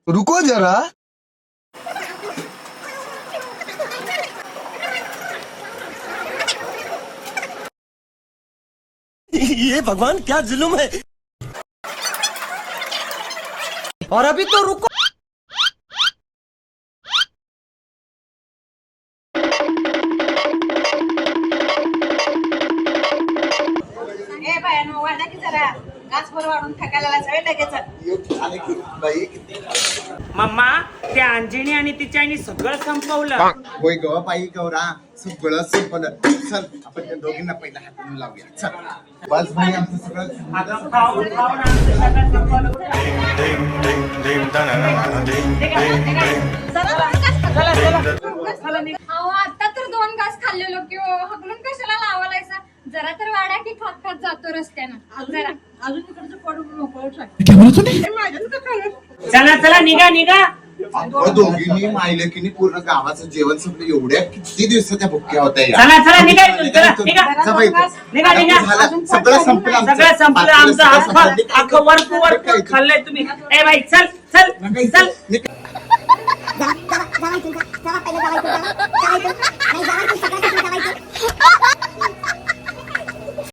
रुको जरा. ये भगवान क्या जुल्म है. और अभी तो रुको. ए बायानो वाढा की जरा गासभर वाढून थकायला सगळे लगेच. मम्मा त्या अंजनी आणि तिच्या आईने सगळं संपवलं. होय ग बाई गौरा सगळं संपलं. चल आपण त्या दोघींना पहिला हातून लावूया. चल बस भाई आमचं सगळं अगं खाऊन खाऊन आमचं सगळं संपवलं. अहो आता तर 2 घास खाल्लेलो की हो हकलून कशाला लावायचा जरा तर वाडा की खात खात जातो रस्त्यानं जरा अजून इकडचं पडून मोकळं चला चला निघा निघा. आपण दोघींनी मायलेकीनी पूर्ण गावाचं जेवण संपलं. एवढ्या किती दिवसाच्या भुक्या होत्या या. चला चला निघा इथून, चला निघा जा बाई. निघा निघा. झालं. सगळं संपलं आमचं. सगळं संपलं आमचं. अख्खं वरपूर खाल्लंय तुम्ही. ए बाई चल चल चल. निघ.